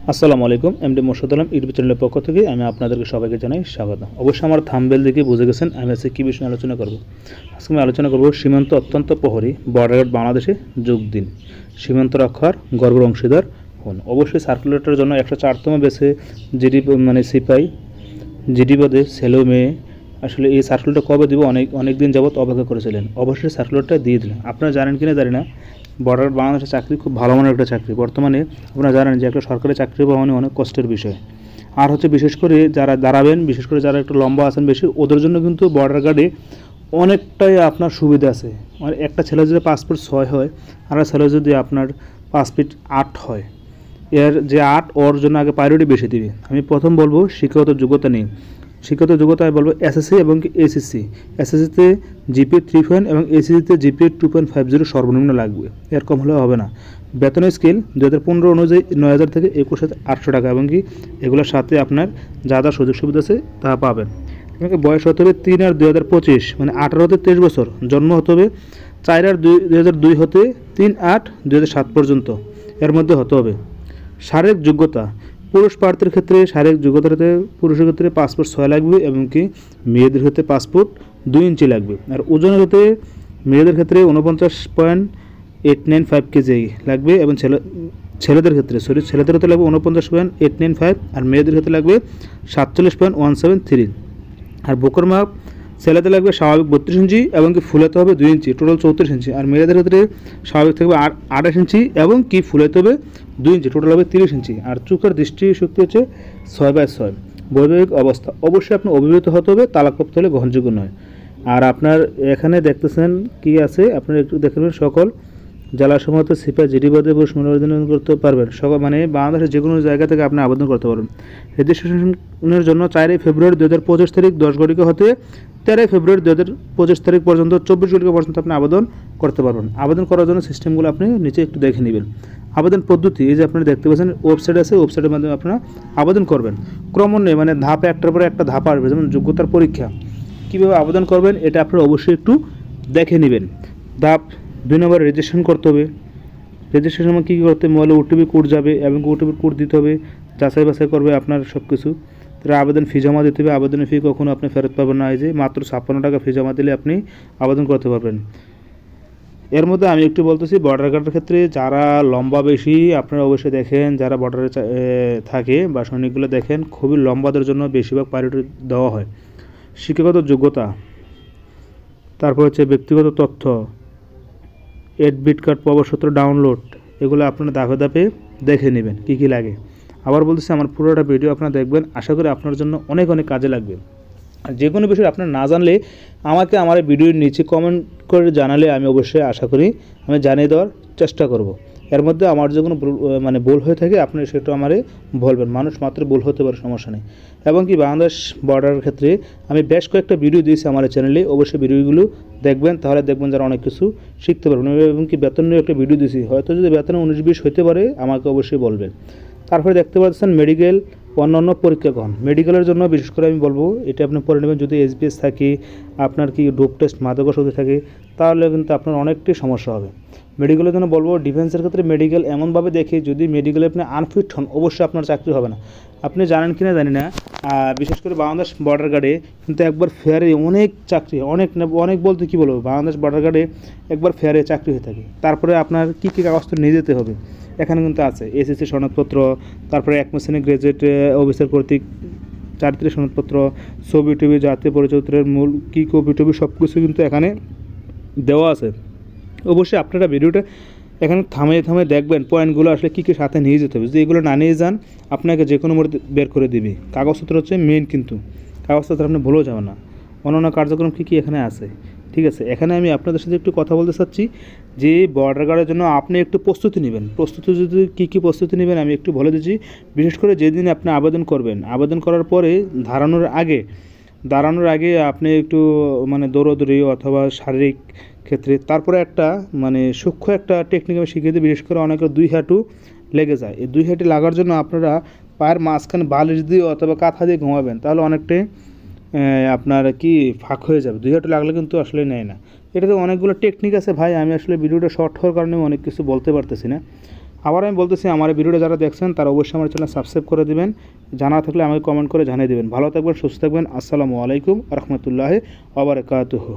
আসসালামু আলাইকুম। MD Morshed Alam YouTube চ্যানেলের পক্ষ থেকে আমি আপনাদেরকে সবাইকে জানাই স্বাগত। অবশ্যই আমার থাম্বনেল দেখে বুঝে গেছেন আমি আজকে কী বিষয়ে আলোচনা করব। আজকে আমি আলোচনা করব সীমান্ত অত্যন্ত প্রহরী বর্ডার গার্ড বাংলাদেশে যোগ দিন, সীমান্ত রক্ষার গর্বের অংশীদার হন। অবশ্যই সার্কুলেটরের জন্য 104তম বেসে জিডি সিপাই জিডি পদে ছেলে মেয়ে আসলে এই সার্কুলারটা কবে দিব অনেক দিন যাবত অপেক্ষা করেছিলেন। অবশ্যই সার্কুলারটা দিয়ে দিলেন। আপনারা জানেন কিনা জানি না, বর্ডার বাংলাদেশের চাকরি খুব ভালো মানের একটা চাকরি। বর্তমানে আপনারা জানেন যে একটা সরকারি চাকরি পাওয়া মানে অনেক কষ্টের বিষয়। আর হচ্ছে বিশেষ করে যারা দাঁড়াবেন, বিশেষ করে যারা একটু লম্বা আছেন বেশি, ওদের জন্য কিন্তু বর্ডার গার্ডে অনেকটাই আপনার সুবিধা আছে। মানে একটা ছেলে যদি 5 ফুট 6 হয় আর ছেলে যদি আপনার 5 ফিট 8 হয়, এর যে 8 ওর জন্য আগে প্রায়োরিটি বেশি দিবে। আমি প্রথম বলবো শিক্ষাগত যোগ্যতা নেই। শিক্ষাগত যোগ্যতা আমি বলবো এসএসসি এবং এসএসসি। এসএসসিতে জিপিএ 3 এবং এসএসসিতে জিপিএ 2.50 সর্বনিম্ন লাগবে, এর কম হলেও হবে না। বেতন স্কেল 2015 অনুযায়ী 9,000 থেকে 21,800 টাকা, এবং কি এগুলোর সাথে আপনার যা যা সুযোগ সুবিধা আছে তা পাবেন। আপনাকে বয়স হতে হবে 3/8/2025, মানে 18 হতে 23 বছর। জন্ম হতে হবে 4/8/2002 হতে 3/8/2007 পর্যন্ত, এর মধ্যে হতে হবে। শারীরিক যোগ্যতা পুরুষ প্রার্থীর ক্ষেত্রে শারীরিক যোগ্যতাতে পুরুষের ক্ষেত্রে 5 ফুট 6 লাগবে, এবং কি মেয়েদের ক্ষেত্রে 5 ফুট 2 ইঞ্চি লাগবে। আর ওজনের ক্ষেত্রে মেয়েদের ক্ষেত্রে 49.895 কেজি লাগবে, এবং ছেলেদের ক্ষেত্রে ছেলেদের ক্ষেত্রে লাগবে 49.895, আর মেয়েদের ক্ষেত্রে লাগবে 47.173। আর বুকের মাপ ছেলেদের লাগবে স্বাভাবিক 32 ইঞ্চি, এবং কি ফুলাতে হবে 2 ইঞ্চি, টোটাল 34 ইঞ্চি। আর মেয়েদের ক্ষেত্রে স্বাভাবিক থাকবে 28 ইঞ্চি, এবং কি ফুলাতে হবে 2 ইঞ্চি, টোটাল হবে 30 ইঞ্চি। আর চোখের দৃষ্টিশক্তি হচ্ছে 6/6। বৈবাহিক অবস্থা অবশ্যই আপনি অবিবাহিত হতে হবে, তালাকপ্রাপ্ত হলে গ্রহণযোগ্য নয়। আর আপনার এখানে দেখতেছেন কি আছে, আপনারা একটু দেখবেন। সকল জেলাসমূহতে সিপাই জিডি পদে পুনরাবেদন করতে পারবেন। মানে বাংলাদেশের যে কোনো জায়গা থেকে আপনি আবেদন করতে পারবেন। রেজিস্ট্রেশনের জন্য 4 ফেব্রুয়ারি 2025 তারিখ 10 ঘটিকা হতে 13 ফেব্রুয়ারি 2025 তারিখ পর্যন্ত 24 ঘটিকা পর্যন্ত আপনি আবেদন করতে পারবেন। আবেদন করার জন্য সিস্টেমগুলো আপনি নিচে একটু দেখে নেবেন। আবেদন পদ্ধতি এই যে আপনারা দেখতে পাচ্ছেন, ওয়েবসাইট আছে, ওয়েবসাইটের মাধ্যমে আপনারা আবেদন করবেন। ক্রমান্বয়ে মানে ধাপে একটার পরে একটা ধাপ আসবে, যেমন যোগ্যতার পরীক্ষা কীভাবে আবেদন করবেন এটা আপনারা অবশ্যই একটু দেখে নেবেন। ধাপ 2 নম্বর রেজিস্ট্রেশন করতে হবে। রেজিস্ট্রেশন কী কী করতে হবে, মোবাইলে ওটিপি কোড যাবে, এবং ওটিপি কোড দিতে হবে, যাচাই বাছাই করবে আপনার সব কিছু। তারা আবেদন ফি জমা দিতে হবে। আবেদনের ফি কখনো আপনি ফেরত পাবেন না। এই যে মাত্র 56 টাকা ফি জমা দিলে আপনি আবেদন করতে পারবেন। এর মধ্যে আমি একটু বলতেছি, বর্ডার গার্ডের ক্ষেত্রে যারা লম্বা বেশি আপনারা অবশ্যই দেখেন, যারা বর্ডারে থাকে বা সৈনিকগুলো দেখেন, খুবই লম্বাদের জন্য বেশিরভাগ প্রায়োরিটি দেওয়া হয়। শিক্ষাগত যোগ্যতা, তারপর হচ্ছে ব্যক্তিগত তথ্য, এডমিট কার্ড, প্রবেশপত্র ডাউনলোড, এগুলো আপনারা ধাপে ধাপে দেখে নেবেন কী কী লাগে। আবার বলতেছি, আমার পুরোটা ভিডিও আপনারা দেখবেন, আশা করি আপনার জন্য অনেক কাজে লাগবে। আর যে কোনো বিষয় আপনার না জানলে আমাকে আমার ভিডিওর নিচে কমেন্ট করে জানালে আমি অবশ্যই আশা করি আমি জানিয়ে দেওয়ার চেষ্টা করব। এর মধ্যে আমার যে কোনো ভুল হয়ে থাকে আপনি সেটা আমারে বলবেন। মানুষ মাত্র ভুল হতে পারে, সমস্যা নেই। এবং কি বাংলাদেশ বর্ডারের ক্ষেত্রে আমি বেশ কয়েকটা ভিডিও দিয়েছি আমার চ্যানেলে, অবশ্যই ভিডিওগুলো দেখবেন, তাহলে দেখবেন যারা অনেক কিছু শিখতে পারবেন। এবং কি বেতন নিয়ে একটা ভিডিও দিয়েছি, হয়তো যদি বেতনে 19-20 হতে পারে আমাকে অবশ্যই বলবেন। তারপরে দেখতে পাচ্ছেন মেডিকেল অন্যান্য পরীক্ষাগণ। মেডিকেলের জন্য বিশেষ করে আমি বলবো এটা আপনি পড়ে নেবেন। যদি এসবিএস থাকে, আপনার কি ডোপ টেস্ট মাদকাসক্তি থাকে, তাহলে কিন্তু আপনার অনেকটাই সমস্যা হবে। মেডিকেলের জন্য বলবো ডিফেন্সের ক্ষেত্রে মেডিকেল এমনভাবে দেখে, যদি মেডিকেলে আপনি আনফিট হন অবশ্যই আপনার চাকরি হবে না। আপনি জানেন কি না জানি না, বিশেষ করে বাংলাদেশ বর্ডার গার্ডে কিন্তু একবার ফেয়ারে অনেক চাকরি, অনেক বলতে কী বলবো, বাংলাদেশ বর্ডার গার্ডে একবার ফেয়ারে চাকরি হয়ে থাকে। তারপরে আপনার কী কী কাগজপত্র নিয়ে যেতে হবে এখানে কিন্তু আছে। এসএসসি সনদপত্র, তারপরে 1 শ্রেণী গ্রাজুয়েট অফিসার কর্তৃক চারিত্রিক সনদপত্র, ছবি টবি, জাতীয় পরিচয়পত্রের মূল কী কপি টবি সব কিছু কিন্তু এখানে দেওয়া আছে। অবশ্যই আপনারা ভিডিওটা এখানে থামে দেখবেন পয়েন্টগুলো আসলে কী কী সাথে নিয়ে যেতে হবে। যদি এগুলো না নিয়ে যান আপনাকে যে কোনো মুহূর্তে বের করে দিবে। কাগজপত্র হচ্ছে মেন, কিন্তু কাগজপত্র আপনি ভুলেও যাবেন না। অন্যান্য কার্যক্রম কী কী এখানে আছে, ঠিক আছে। এখানে আমি আপনাদের সাথে একটু কথা বলতে চাচ্ছি যে বর্ডার গার্ডের জন্য আপনি একটু প্রস্তুতি নেবেন। যদি কী প্রস্তুতি নেবেন আমি একটু বলে দিচ্ছি। বিশেষ করে যেদিন আপনি আবেদন করবেন, আবেদন করার পরে দাঁড়ানোর আগে আপনি একটু দৌড়াদৌড়ি অথবা শারীরিক ক্ষেত্রে, তারপরে একটা সূক্ষ্ম একটা টেকনিক আমি শিখিয়ে দিই। বিশেষ করে অনেকের 2 হাঁটু লেগে যায়। এই 2 হাঁটু লাগার জন্য আপনারা পায়ের মাঝখানে বালিশ দিয়ে অথবা কাঁথা দিয়ে ঘুমাবেন, তাহলে অনেকটাই আপনার কি ফাঁক হয়ে যাবে। 2 হাঁটু লাগলে কিন্তু আসলে নেয় না। এটাতে অনেকগুলো টেকনিক আছে ভাই, আমি আসলে ভিডিওটা শর্ট হওয়ার কারণে অনেক কিছু বলতে পারতেছি না। আবার আমি বলতেছি, আমার এই ভিডিওটা যারা দেখছেন তারা অবশ্যই আমার চ্যানেল সাবস্ক্রাইব করে দিবেন, জানা থাকলে আমাকে কমেন্ট করে জানিয়ে দেবেন। ভালো থাকবেন, সুস্থ থাকবেন। আসসালামু আলাইকুম রহমতুল্লাহি ওয়া বারাকাতুহু।